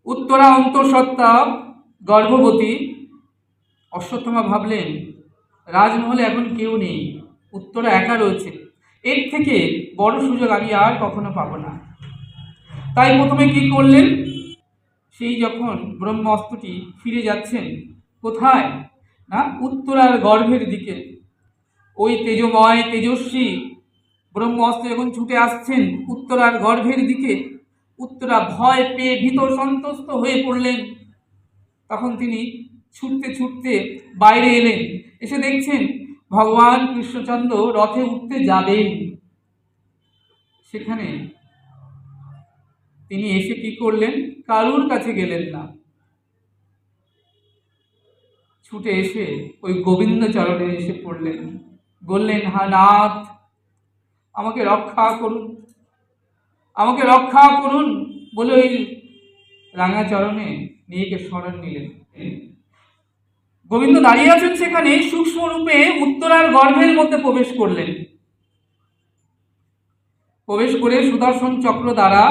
উত্তরা অন্তঃসত্ত্বা গর্ভবতী। অশ্বত্থামা ভাবলেন রাজমহলে এখন কেউ নেই, উত্তরা একা রয়েছে, এর থেকে বড় সুযোগ আমি আর কখনো পাবো না। তাই প্রথমে কি করলেন, সেই যখন ব্রহ্মাস্ত্রটি ফিরে যাচ্ছেন কোথায় না উত্তরার গর্ভের দিকে, ওই তেজময় তেজস্বী ব্রহ্মাস্ত্র যখন ছুটে আসছেন উত্তরার গর্ভের দিকে, উত্তরা ভয় পেয়ে ভীত সন্ত্রস্ত হয়ে পড়লেন। তখন তিনি ছুটতে ছুটতে বাইরে এলেন, এসে দেখছেন ভগবান কৃষ্ণচন্দ্র রথে উঠতে যাবেন। সেখানে তিনি এসে কি করলেন, কারুর কাছে গেলেন না, ছুটে এসে ওই গোবিন্দ চরণে এসে পড়লেন, বললেন হা নাথ, আমাকে রক্ষা করুন, আমাকে রক্ষা করুন বলে ওই রাঙা চরণে নিজেকে স্মরণ নিলেন। গোবিন্দ দাঁড়িয়ে আছেন সেখানে, সূক্ষ্ম রূপে উত্তরার গর্ভের মধ্যে প্রবেশ করলেন। প্রবেশ করে সুদর্শন চক্র দ্বারা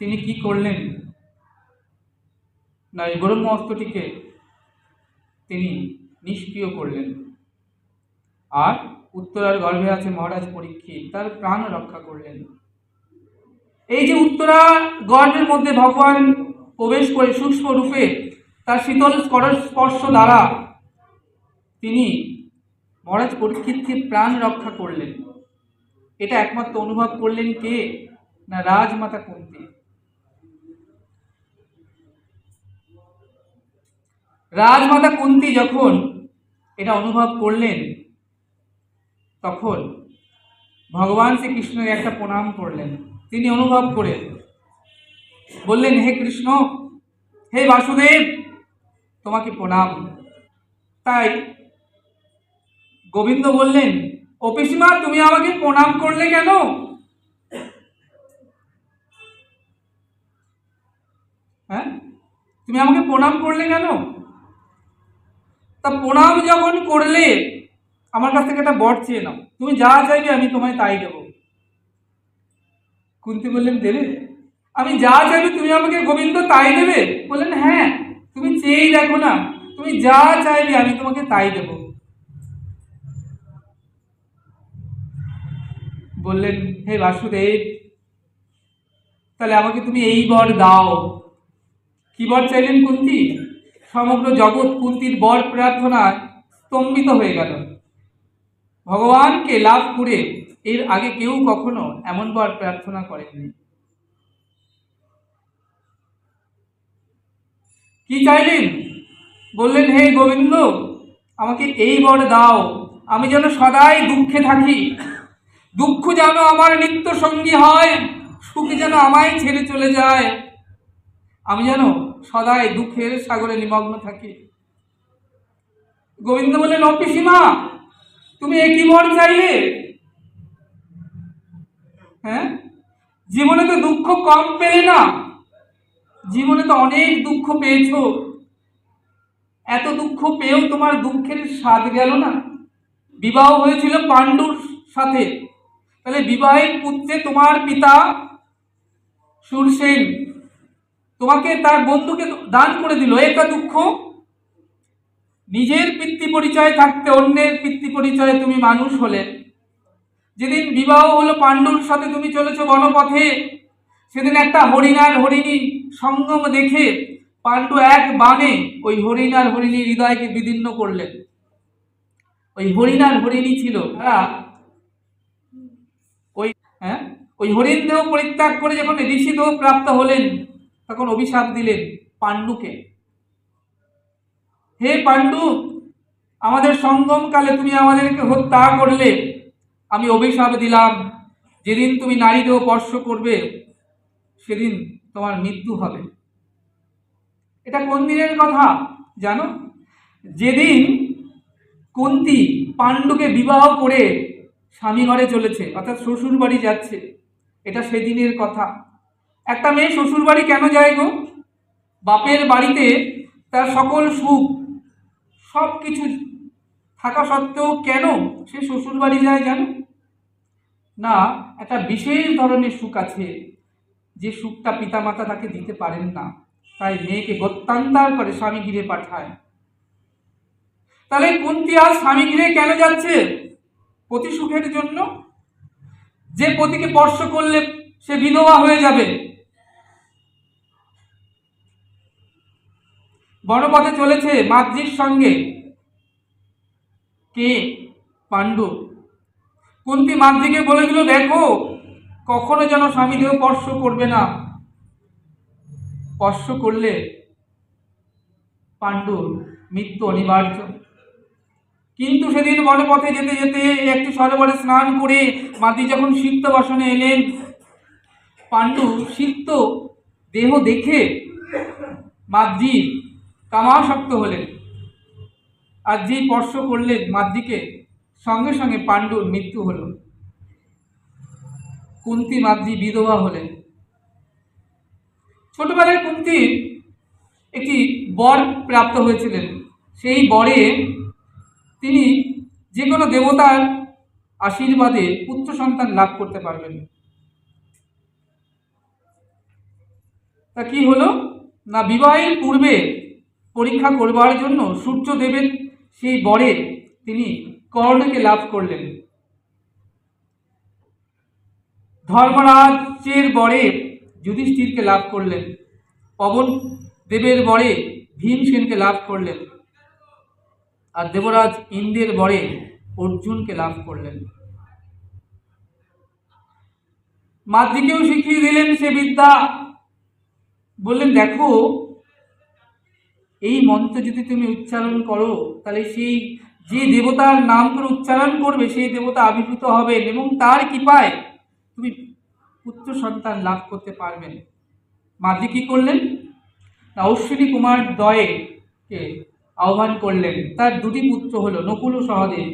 তিনি কি করলেন না, এই ব্রহ্মাস্ত্রটিকে তিনি নিষ্ক্রিয় করলেন। আর উত্তরার গর্ভে আছে মহারাজ পরীক্ষিত, তার প্রাণ রক্ষা করলেন। এই যে উত্তরা গর্ভের মধ্যে ভগবান প্রবেশ করে সূক্ষ্ম রূপে তার শীতল স্পর্শ দ্বারা তিনি মহারাজ পরীক্ষিতকে প্রাণ রক্ষা করলেন। এটা একমাত্র অনুভব করলেন কে না, রাজমাতা কুন্তী। রাজমাতা কুন্তী যখন এটা অনুভব করলেন, তখন ভগবান শ্রীকৃষ্ণের একটা প্রণাম করলেন। তিনি অনুভব করে বললেন, হে কৃষ্ণ, হে বাসুদেব, তোমাকে প্রণাম। তাই গোবিন্দ বললেন, ও পিসিমা, তুমি আমাকে প্রণাম করলে কেন? হ্যাঁ, তুমি আমাকে প্রণাম করলে কেন? তা প্রণাম যখন করলে আমার কাছ থেকে একটা বর চেয়ে নাও, তুমি যা চাইবে আমি তোমায় তাই দেব। কুন্তী বললেন, দেবে? আমি যা চাইবে তুমি আমাকে গোবিন্দ তাই দেবে? বললেন, হ্যাঁ, তুমি চেয়েই দেখো না, তুমি যা চাইবে আমি তোমাকে তাই দেব। বললেন, হে বাসুদেব, তাহলে আমাকে তুমি এই বর দাও। কি বর চাইলেন কুন্তী? সমগ্র জগৎ কুন্তীর বর প্রার্থনায় স্তম্ভিত হয়ে গেল। ভগবানকে লাভ করে এর আগে কেউ কখনো এমন বর প্রার্থনা করেননি। কি চাইলেন? বললেন, হে গোবিন্দ, আমাকে এই বর দাও, আমি যেন সদাই দুঃখে থাকি, দুঃখ যেন আমার নিত্য সঙ্গী হয়, সুখ যেন আমায় ছেড়ে চলে যায়, আমি যেন সদাই দুঃখের সাগরে নিমগ্ন থাকি। গোবিন্দ বললেন, ও পিসিমা, তুমি একই বর চাইলে? হ্যাঁ, জীবনে তো দুঃখ কম পেলে না, জীবনে তো অনেক দুঃখ পেয়েছ, এত দুঃখ পেয়েও তোমার দুঃখের স্বাদ গেল না। বিবাহ হয়েছিল পাণ্ডুর সাথে, তাহলে বিবাহের পুত্রে তোমার পিতা সুরসেন তোমাকে তার বন্ধুকে দান করে দিল, এটা দুঃখ। নিজের পিতৃ পরিচয় থাকতে অন্যের পিতৃ পরিচয়ে তুমি মানুষ হলে। যেদিন বিবাহ হলো পাণ্ডুর সাথে, তুমি চলেছো বনপথে, সেদিন একটা হরিণার হরিণী সঙ্গম দেখে পাণ্ডু এক বাণে ওই হরিণার হরিণী হৃদয়কে বিদীর্ণ করলেন। ওই হরিণার হরিণী ছিল তারা ওই ওই হরিণ দেহ পরিত্যাগ করে যখন ঋষি দেহ প্রাপ্ত হলেন, তখন অভিশাপ দিলেন পাণ্ডুকে, হে পাণ্ডু, আমাদের সঙ্গমকালে তুমি আমাদেরকে হত্যা করলে, আমি অভিশাপ দিলাম, যেদিন তুমি নারী দেহ স্পর্শ করবে সেদিন তোমার মৃত্যু হবে। এটা কোন দিনের কথা জানো? যেদিন কুন্তী পাণ্ডুকে বিবাহ করে স্বামী ঘরে চলেছে, অর্থাৎ শ্বশুর বাড়ি যাচ্ছে, এটা সেদিনের কথা। একটা মেয়ে শ্বশুর বাড়ি কেন যায় গো? বাপের বাড়িতে তার সকল সুখ সব কিছু থাকা সত্ত্বেও কেন সে শ্বশুর বাড়ি যায় জানো? না, একটা বিশেষ ধরনের সুখ আছে, যে সুখটা পিতামাতা তাকে দিতে পারেন না, তাই মেয়েকে গত্যান্তর করে স্বামী গৃহে পাঠায়। তাহলে কুন্তী আজ স্বামী গৃহে কেন যাচ্ছে? পতি সুখের জন্য। যে পতিকে স্পর্শ করলে সে বিধবা হয়ে যাবে। বনপথে চলেছে মাদ্রির সঙ্গে। কে? পাণ্ডু। কুন্তী মাদ্রিকে বলে দিল, দেখো কখনো যেন স্বামী দেহ স্পর্শ করবে না, স্পর্শ করলে পাণ্ডুর মৃত্যু অনিবার্য। কিন্তু সেদিন বনপথে যেতে যেতে একটি সরোবরে স্নান করে মাদ্রি যখন সিক্ত বসনে এলেন, পাণ্ডু সিক্ত দেহ দেখে মাদ্রি কামাসক্ত হলেন, আর যেই স্পর্শ করলেন মাদ্রিকে, সঙ্গে সঙ্গে পাণ্ডুর মৃত্যু হল। কুন্তী মাদ্রি বিধবা হলেন। ছোটবেলায় কুন্তী একটি বর প্রাপ্ত হয়েছিলেন। সেই বরে তিনি যে কোনো দেবতার আশীর্বাদে পুত্র সন্তান লাভ করতে পারবেন। তা কি হলো না, বিবাহের পূর্বে পরীক্ষা করবার জন্য সূর্যদেবের সেই বরে তিনি কর্ণকে লাভ করলেন। ধর্মরাজের বরে যুধিষ্ঠিরকে লাভ করলেন। পবন দেবের বরে ভীমসেনকে লাভ করলেন। আর দেবরাজ ইন্দ্রের বরে অর্জুনকে লাভ করলেন। মাদ্রিকেও শিখিয়ে দিলেন সে বিদ্যা। বললেন, দেখো এই মন্ত্র যদি তুমি উচ্চারণ করো, তাহলে সেই যে দেবতার নাম করে উচ্চারণ করবে সেই দেবতা আবির্ভূত হবেন এবং তার কৃপায় তুমি পুত্র সন্তান লাভ করতে পারবেন। মাদ্রি কি করলেন না, অশ্বিনী কুমার দ্বয়কে আহ্বান করলেন। তার দুটি পুত্র হলো, নকুল ও সহদেব।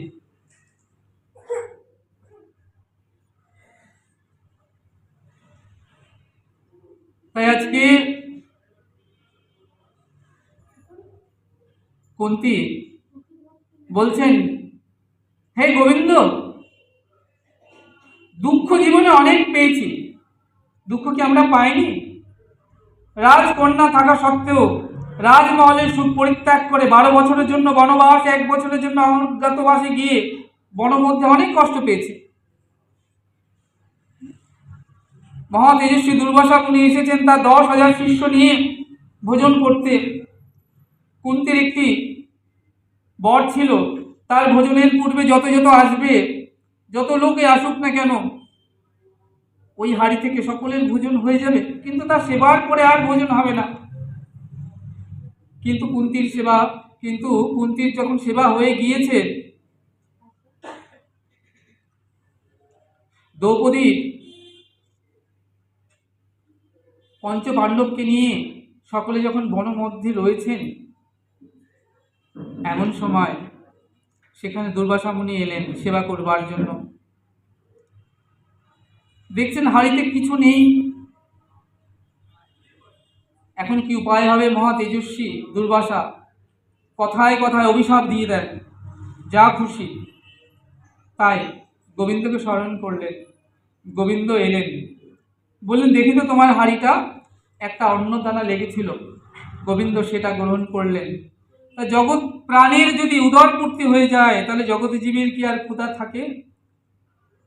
তাই আজকে কুন্তী বলছেন, হে গোবিন্দ, দুঃখ জীবনে অনেক পেয়েছি, দুঃখ কি আমরা পাইনি? রাজকন্যা থাকা সত্ত্বেও রাজমহলের সুখ পরিত্যাগ করে 12 বছরের জন্য বনবাস, 1 বছরের জন্য অজ্ঞাতবাসে গিয়ে বনের মধ্যে অনেক কষ্ট পেয়েছে। মহা তেজস্বী দুর্বাসা মুনি এসেছেন তার 10,000 শিষ্য নিয়ে ভোজন করতে। কুন্তীর একটি বর ছিল, তার ভোজনের পূর্বে যত যত আসবে, যত লোকে আসুক না কেন, ওই হাড়ি থেকে সকলের ভোজন হয়ে যাবে, কিন্তু তার সেবার পরে আর ভোজন হবে না। কিন্তু কুন্তীর যখন সেবা হয়ে গিয়েছে, দ্রৌপদী পঞ্চ পাণ্ডবকে নিয়ে সকলে যখন বনমধ্যে রয়েছেন, এমন সময় সেখানে দুর্বাসা মুনি এলেন সেবা করবার জন্য। দেখছেন হাড়িতে কিছু নেই। এখন কি উপায় হবে? মহা তেজস্বী দুর্বাসা কথায় কথায় অভিশাপ দিয়ে দেন, যা খুশি তাই। গোবিন্দকে স্মরণ করলেন। গোবিন্দ এলেন, বললেন, দেখি তো তোমার হাড়িটা, একটা অন্নদানা লেগেছিল। গোবিন্দ সেটা গ্রহণ করলেন। তা জগৎ প্রাণের যদি উদর পূর্তি হয়ে যায়, তাহলে জগৎ জীবের কি আর ক্ষুধা থাকে?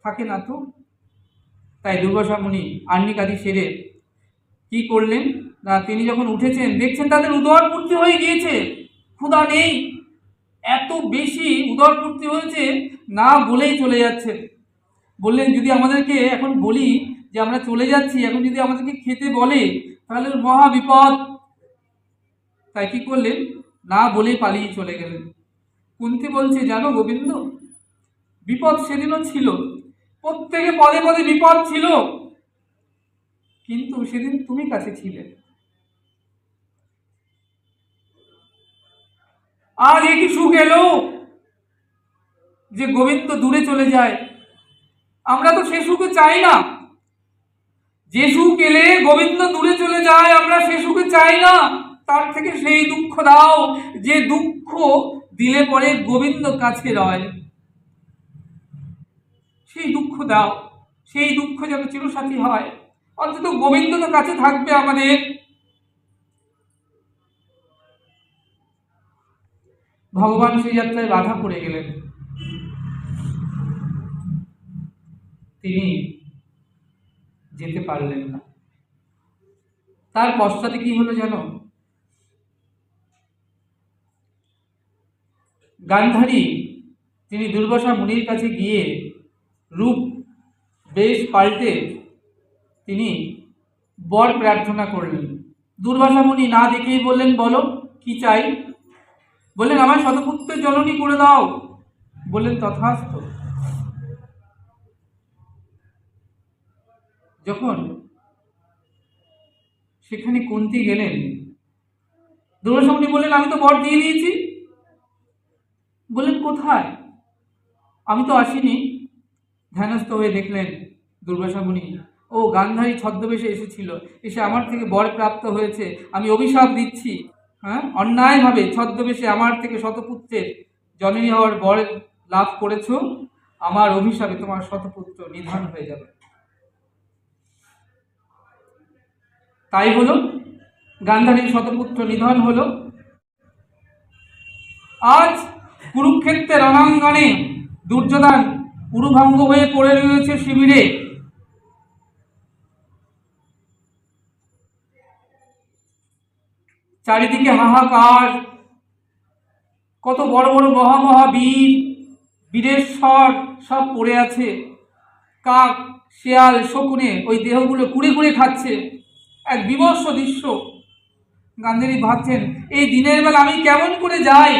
থাকে না তো। তাই দুর্বাসা মুনি আহ্নিকাদি সেরে কি করলেন না, তিনি যখন উঠেছেন দেখছেন তাদের উদর পূর্তি হয়ে গিয়েছে, ক্ষুধা নেই। এত বেশি উদর পূর্তি হয়েছে, না বলেই চলে যাচ্ছে। বললেন, যদি আমাদেরকে এখন বলি যে আমরা চলে যাচ্ছি, এখন যদি আমাদেরকে খেতে বলে তাহলে মহা বিপদ। তাই কি করলেন না বলে পালিয়ে চলে গেলেন। কুন্তী বলছে, জানো গোবিন্দ, বিপদ সেদিনও ছিল, প্রত্যেকে পদে পদে বিপদ ছিল, কিন্তু সেদিন তুমি কাছে ছিলে। আজ একই সুখ এলো যে গোবিন্দ দূরে চলে যায়। আমরা তো সে সুখে চাই না। যে সুখ এলে গোবিন্দ দূরে চলে যায়, আমরা সে সুখে চাই না। তার থেকে সেই দুঃখ দাও যে দুঃখ দিলে পরে গোবিন্দ কাছে রয়। সেই দুঃখ দাও, সেই দুঃখ যেন চিরসাথী হয়। অন্তত গোবিন্দ তো কাছে থাকবে আমাদের। ভগবান সেই যাত্রায় বাধা পড়ে গেলেন, তিনি যেতে পারলেন না। তার পশ্চাতে কি হলো জানো? গান্ধারী তিনি দুর্বাসা মুনির কাছে গিয়ে রূপ বেশ পাল্টে তিনি বর প্রার্থনা করলেন। দুর্বাসা মুনি না দেখেই বললেন, বলো কি চাই? বললেন, আমার শতপুত্রের জননী করে দাও। বললেন, তথাস্তু। যখন সেখানে কুন্তী গেলেন, দুর্বাসা মুনি বললেন, আমি তো বর দিয়ে দিয়েছি। বললেন, কোথায়? আমি তো আসিনি। ধ্যানস্থ হয়ে দেখলেন দুর্বাসা মুনি, ও গান্ধারী ছদ্মবেশে এসেছিল, এসে আমার থেকে বর প্রাপ্ত হয়েছে। আমি অভিশাপ দিচ্ছি, হ্যাঁ, অন্যায়ভাবে ছদ্মবেশে আমার থেকে শতপুত্রের জননী হওয়ার বর লাভ করেছ। আমার অভিশাপে তোমার শতপুত্র নিধন হয়ে যাবে। তাই হলো, গান্ধারীর শতপুত্র নিধন হলো। আজ কুরুক্ষেত্রের রণাঙ্গনে দুর্যোধন উরুভঙ্গ হয়ে পড়ে রয়েছে শিবিরে। চারিদিকে হাহাকার, কত বড় বড় মহামহা বীর, বীরেশ্বর সব পড়ে আছে। কাক, শেয়াল, শকুনে ওই দেহগুলো কুড়ে কুড়ে খাচ্ছে। এক বিভৎস দৃশ্য। গান্ধারী ভাবছেন, এই দিনের বেলা আমি কেমন করে যাই?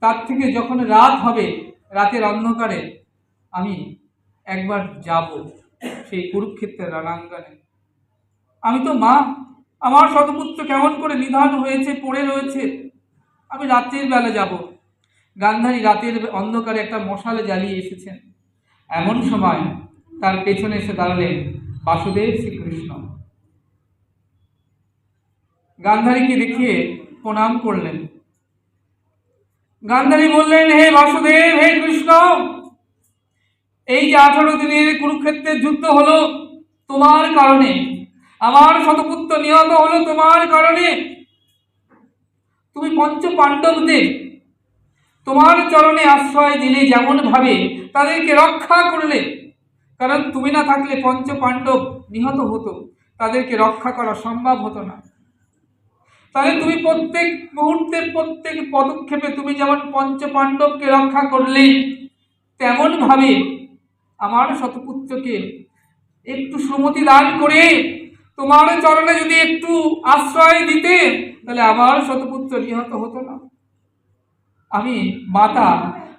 তার থেকে যখন রাত হবে, রাতের অন্ধকারে আমি একবার যাব সেই কুরুক্ষেত্রের রণাঙ্গনে। আমি তো মা, আমার শতপুত্র কেমন করে নিধন হয়েছে, পড়ে রয়েছে। আমি রাত্রির বেলা যাব। গান্ধারী রাতের অন্ধকারে একটা মশালে জ্বালিয়ে এসেছেন। এমন সময় তার পেছনে এসে দাঁড়ালেন বাসুদেব শ্রীকৃষ্ণ। গান্ধারীকে দেখিয়ে প্রণাম করলেন। গান্ধারী বললেন, হে বাসুদেব, হে কৃষ্ণ, এই যে 18 দিনের কুরুক্ষেত্রের যুদ্ধ হলো তোমার কারণে, আমার শতপুত্র নিহত হলো তোমার কারণে। তুমি পঞ্চ পাণ্ডবদের তোমার চরণে আশ্রয় দিলে, যেমন ভাবে তাদেরকে রক্ষা করলে। কারণ তুমি না থাকলে পঞ্চ পাণ্ডব নিহত হতো, তাদেরকে রক্ষা করা সম্ভব হতো না। তাহলে তুমি প্রত্যেক মুহূর্তে, প্রত্যেক পদক্ষেপে তুমি যেমন পঞ্চ পাণ্ডবকে রক্ষা করলে, তেমন ভাবে আমার শতপুত্রকে একটু সুমতি দান করে তোমার চরণে যদি একটু আশ্রয় দিতে, তাহলে আমার শতপুত্র নিহত হতো না। আমি মাতা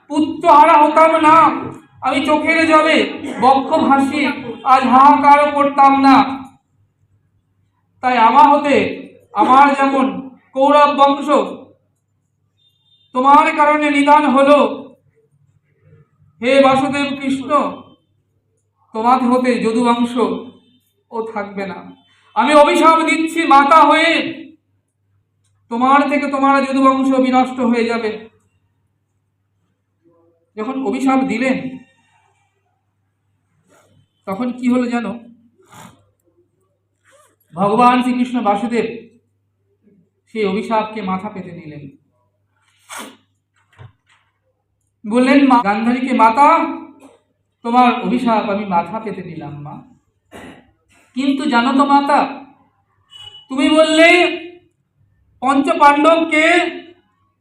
পুত্রহারা হতাম না। আমি চোখের জলে বক্ষ ভাসি আজ হাহাকারও করতাম না। তাই আমার হতে, আমার যেমন কৌরব বংশ তোমার কারণে নিধন হলো, হে বাসুদেব কৃষ্ণ, তোমার হতে যদু বংশ ও থাকবে না। আমি অভিশাপ দিচ্ছি মাতা হয়ে, তোমার থেকে তোমার যদু বংশ বিনষ্ট হয়ে যাবে। যখন অভিশাপ দিলেন, তখন কি হলো জানো? ভগবান শ্রীকৃষ্ণ বাসুদেব সেই অভিশাপকে মাথা পেতে নিলেন। বললেন, মা গান্ধারীকে, মাতা, তোমার অভিশাপ আমি মাথা পেতে নিলাম মা। কিন্তু জানো তো মাতা, তুমি বললে পঞ্চ পাণ্ডবকে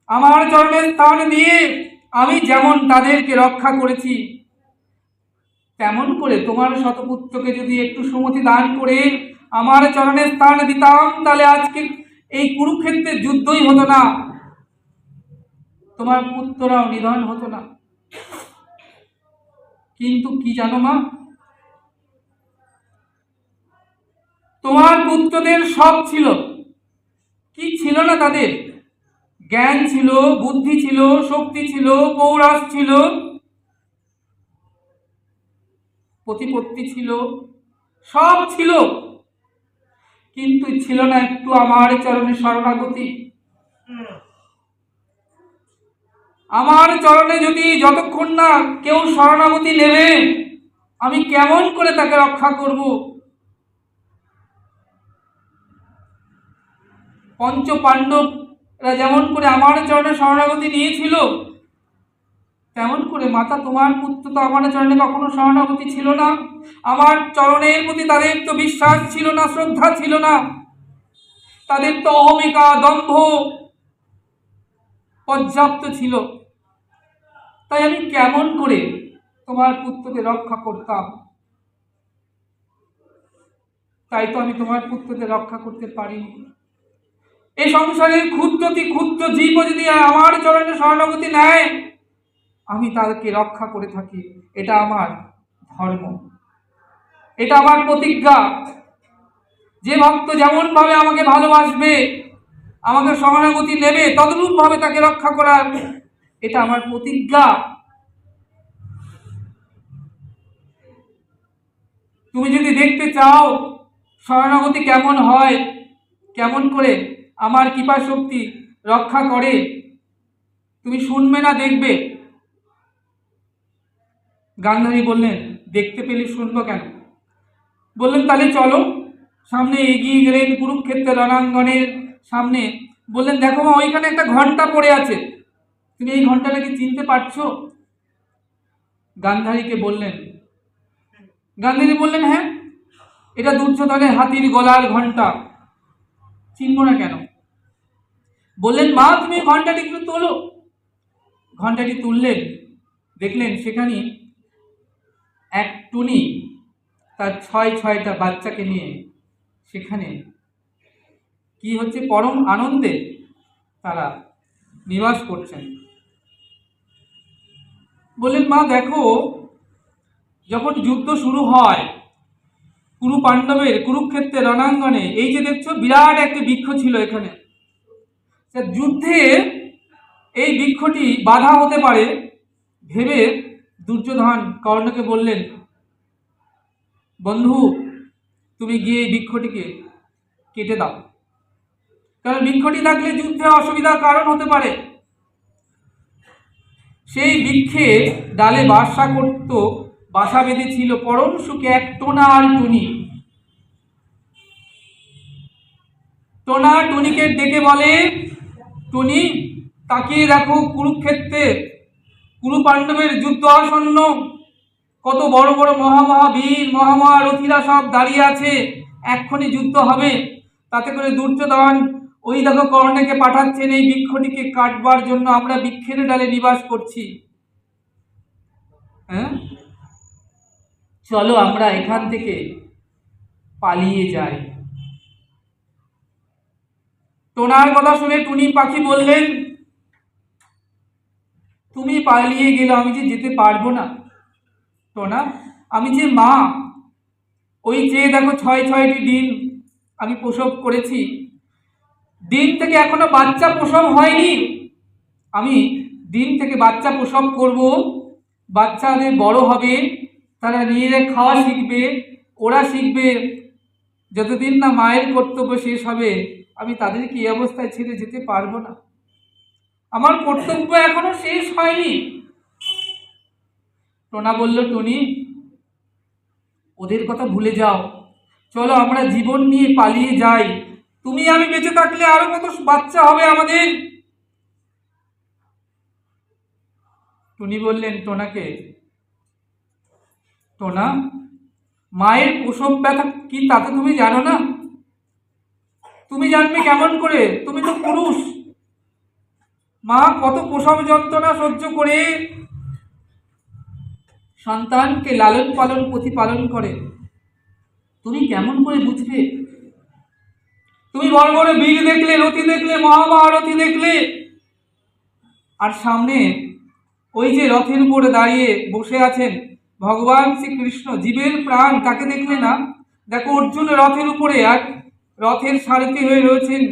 আমার চরণে স্থান দিয়ে আমি যেমন তাদেরকে রক্ষা করেছি, তেমন করে তোমার শতপুত্রকে যদি একটু সুমতি দান করে আমার চরণে স্থান দিতাম, তাহলে আজকে এই কুরুক্ষেত্রের যুদ্ধই হতো না, তোমার পুত্ররাও নিধন হতো না। কিন্তু কি জানো মা, তোমার পুত্রদের সব ছিল, কি ছিল না তাদের? জ্ঞান ছিল, বুদ্ধি ছিল, শক্তি ছিল, পৌরাস ছিল, প্রতিপত্তি ছিল, সব ছিল, কিন্তু ছিল না একটু আমার চরণে শরণাগতি। আমার চরণে যদি যতক্ষণ না কেউ শরণাগতি নেবে, আমি কেমন করে তাকে রক্ষা করব? পঞ্চ পাণ্ডবরা যেমন করে আমার চরণে শরণাগতি নিয়েছিল, তেমন করে মাতা তোমার পুত্র তো আমার চরণে কখনো শরণাগতি ছিল না। আমার চরণের প্রতি তাদের তো বিশ্বাস ছিল না, শ্রদ্ধা ছিল না, তাদের তো অহমিকা দম্ভ পর্যাপ্ত ছিল। তাই আমি কেমন করে তোমার পুত্রকে রক্ষা করতাম? তাই তো আমি তোমার পুত্রকে রক্ষা করতে পারিনি। এই সংসারের ক্ষুদ্রতি ক্ষুদ্র জীব যদি আমার চরণে শরণাগতি নেয়, আমি তাদেরকে রক্ষা করে থাকি। এটা আমার ধর্ম, এটা আমার প্রতিজ্ঞা। যে ভক্ত যেমন ভাবে আমাকে ভালোবাসবে, আমাকে শরণাগতি নেবে, তদরূপ ভাবে তাকে রক্ষা করার এটা আমার প্রতিজ্ঞা। তুমি যদি দেখতে চাও শরণাগতি কেমন হয়, কেমন করে আমার কৃপা শক্তি রক্ষা করে, তুমি শুনবে না দেখবে? গান্ধারী বললেন, দেখতে পেলে শুনবো কেন? বললেন, তাহলে চলো। সামনে এগিয়ে গেলেন কুরুক্ষেত্রের রণাঙ্গনের সামনে। বললেন, দেখো মা, ওইখানে একটা ঘন্টা পড়ে আছে, তুমি এই ঘন্টাটাকে চিনতে পারছো? গান্ধারীকে বললেন, গান্ধারী বললেন, হ্যাঁ, এটা দুর্যোধনের হাতির গলার ঘন্টা, চিনব না কেন? বললেন, মা, তুমি ঘন্টাটি একটু তোলো। ঘন্টাটি তুললেন, দেখলেন সেখানে এক টুনি তার ছয়টা বাচ্চাকে নিয়ে সেখানে কি হচ্ছে, পরম আনন্দে তারা নিবাস করছেন। বললেন, মা দেখো, যখন যুদ্ধ শুরু হয় কুরু পাণ্ডবের কুরুক্ষেত্রের রণাঙ্গনে, এই যে দেখছো বিরাট একটি বৃক্ষ ছিল এখানে, যুদ্ধে এই বৃক্ষটি বাধা হতে পারে ভেবে দুর্যোধন কর্ণকে বললেন, বন্ধু, তুমি গিয়ে এই বৃক্ষটিকে কেটে দাও, কারণ বৃক্ষটি থাকলে যুদ্ধে অসুবিধার কারণ হতে পারে। সেই বৃক্ষে ডালে বাসা বেঁধেছিল পরম সুখে এক টোনা আর টুনি। টোনা টুনিকে ডেকে বলে, টুনি, তাকিয়ে দেখো কুরুক্ষেত্রে কুরু পাণ্ডবের যুদ্ধ আসন্ন, কত বড় বড় মহাবীর মহারথীরা সব দাঁড়িয়ে আছে, এক্ষুনি যুদ্ধ হবে। তাতে করে দুর্যোধন ওই দেখো কর্ণকে পাঠাচ্ছেন এই বৃক্ষটিকে কাটবার জন্য, আমরা বৃক্ষের ডালে নিবাস করছি। হ্যাঁ, চলো আমরা এখান থেকে পালিয়ে যাই। টোনার কথা শুনে টুনি পাখি বললেন, তুমি পালিয়ে গেলে আমি যে যেতে পারবো না টোনা, আমি যে মা, ওই যে দেখো ছয়টি ডিম আমি প্রসব করেছি, ডিম থেকে এখনো বাচ্চা প্রসব হয়নি, আমি ডিম থেকে বাচ্চা প্রসব করব, বাচ্চাদের বড় হবে, তারা নিজেদের খাওয়া শিখবে, ওরা শিখবে, যতদিন না মায়ের কর্তব্য শেষ হবে আমি তাদেরকে এই অবস্থায় ছেড়ে যেতে পারবো না, আমার কর্তব্য এখনো শেষ হয়নি। টোনা বলল, টুনি, ওদের কথা ভুলে যাও, চলো আমরা জীবন নিয়ে পালিয়ে যাই, তুমি আমি বেঁচে থাকলে আরো কত বাচ্চা হবে আমাদের। টুনি বললেন টোনাকে, টোনা, মায়ের প্রসব ব্যথা কি তাতে তুমি জানো না? তুমি জানবে কেমন করে, তুমি তো পুরুষ। মা কত প্রসব যন্ত্রণা সহ্য করে সন্তানকে লালন পালন প্রতিপালন করে, তুমি কেমন করে বুঝবে? তুমি বড় বড় বীর দেখলে, রথী দেখলে, মহারথী দেখলে, আর সামনে ওই যে রথের উপরে দাঁড়িয়ে বসে আছেন ভগবান শ্রীকৃষ্ণ, জীবের প্রাণ, তাকে দেখলে না? দেখো অর্জুন রথের উপরে আর রথের সারথি হয়ে রয়েছেন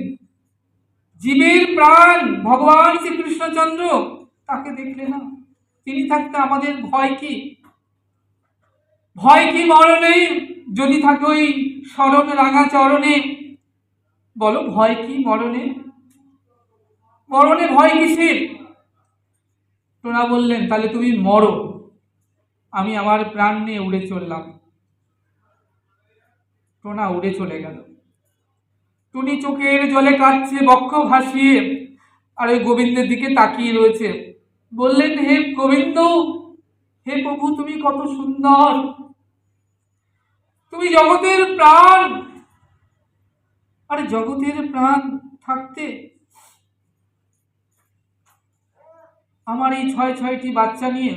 জীবের প্রাণ ভগবান শ্রীকৃষ্ণচন্দ্র, তাকে দেখলে না? তিনি থাকতে আমাদের ভয় কি? ভয় কি মরণে? যদি থাকে ওই শরণ রাঙা চরণে, বলো ভয় কি মরণে? মরণে ভয় কিসের? টোনা বললেন, তাহলে তুমি মরো, আমি আমার প্রাণ নিয়ে উড়ে চললাম। টোনা উড়ে চলে গেল। টুনি চোখের জলে কাঁদছে, বক্ষ ভাসিয়ে, আর ওই গোবিন্দের দিকে তাকিয়ে রয়েছে। বললেন, হে গোবিন্দ, হে প্রভু, তুমি কত সুন্দর, তুমি জগতের প্রাণ। আর জগতের প্রাণ থাকতে আমার এই ছয়টি বাচ্চা নিয়ে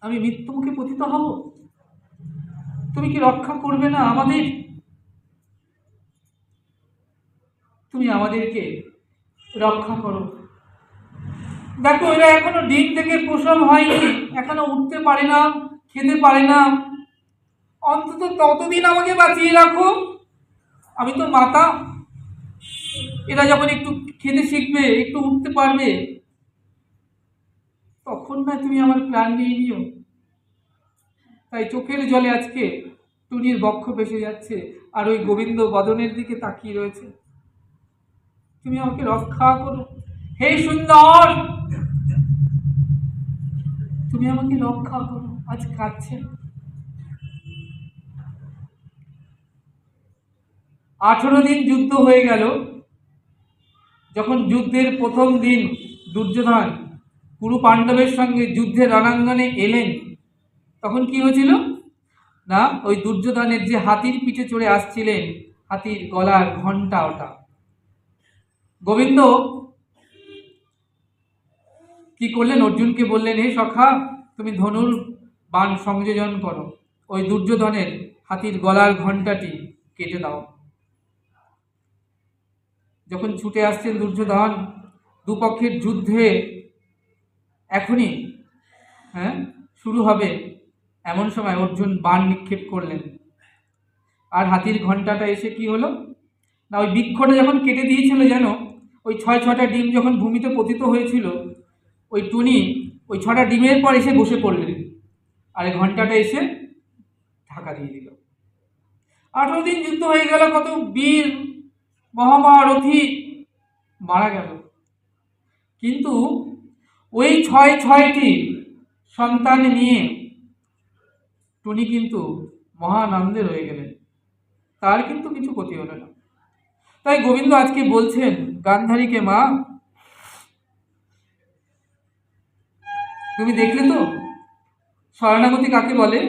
আমি মৃত্যুমুখে পতিত হব? তুমি কি রক্ষা করবে না আমাদের? তুমি আমাদেরকে রক্ষা করো। দেখো, এরা এখনো ডিম থেকে প্রসব হয়নি, এখনো উঠতে পারে না, খেতে পারে না। অন্তত ততদিন আমাকে বাঁচিয়ে রাখো। আমি তো মাতা, এরা যখন একটু খেতে শিখবে, একটু উঠতে পারবে, তখন না তুমি আমার প্রাণ নিয়ে নিও। তাই চোখের জলে আজকে টুনির বক্ষ ভেসে যাচ্ছে, আর ওই গোবিন্দ বদনের দিকে তাকিয়ে রয়েছে। তুমি আমাকে রক্ষা করো, হে সুন্দর, তুমি আমাকে রক্ষা করো। আজ কাঁদছে। 18 দিন যুদ্ধ হয়ে গেল। যখন যুদ্ধের প্রথম দিন দুর্যোধন কুরু পাণ্ডবের সঙ্গে যুদ্ধের রণাঙ্গনে এলেন, তখন কি হয়েছিল না, ওই দুর্যোধনের যে হাতির পিঠে চড়ে আসছিলেন, হাতির গলার ঘণ্টা ওটা। গোবিন্দ কি করলেন, অর্জুনকে বললেন, হে সখা, তুমি ধনুর বাণ সংযোজন করো, ওই দুর্যোধনের হাতির গলার ঘণ্টাটি কেটে দাও। যখন ছুটে আসছেন দুর্যোধন, দুপক্ষের যুদ্ধে এখনই শুরু হবে, এমন সময় অর্জুন বাণ নিক্ষেপ করলেন। আর হাতির ঘণ্টাটা এসে কি হলো না, ওই বৃক্ষটা যখন কেটে দিয়েছিল, যেন ওই 6টা ডিম যখন ভূমিতে পতিত হয়েছিল, ওই টুনি ওই 6টা ডিমের পর এসে বসে পড়লেন, আর এই ঘণ্টাটা এসে ঢাকা দিয়ে দিল। 18 দিন যুদ্ধ হয়ে গেল, কত বীর মহামহারথী মারা গেল, কিন্তু ওই 6টি সন্তান নিয়ে টুনি কিন্তু মহানন্দে রয়ে গেলেন, তার কিন্তু কিছু ক্ষতি হলো না। তাই গোবিন্দ আজকে বলছেন গান্ধারীকে, মা, তুমি দেখলে তো শরণাগতি কাকে বলে?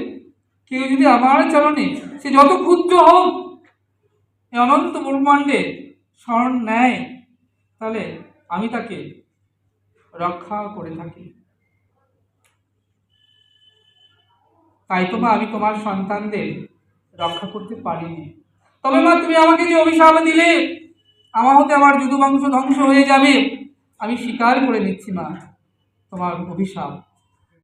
কেউ যদি আমার চরণে, সে যত ক্ষুদ্র হোক, অনন্ত ব্রহ্মাণ্ডে শরণ নেয়, তাহলে আমি তাকে রক্ষা করে থাকি। তাই তো মা, আমি তোমার সন্তানদের রক্ষা করতে পারিনি। তবে মা, তুমি আমাকে যে অভিশাপ দিলে, আমার হতে আমার যদু বংশ ধ্বংস হয়ে যাবে, আমি স্বীকার করে নিচ্ছি মা তোমার অভিশাপ।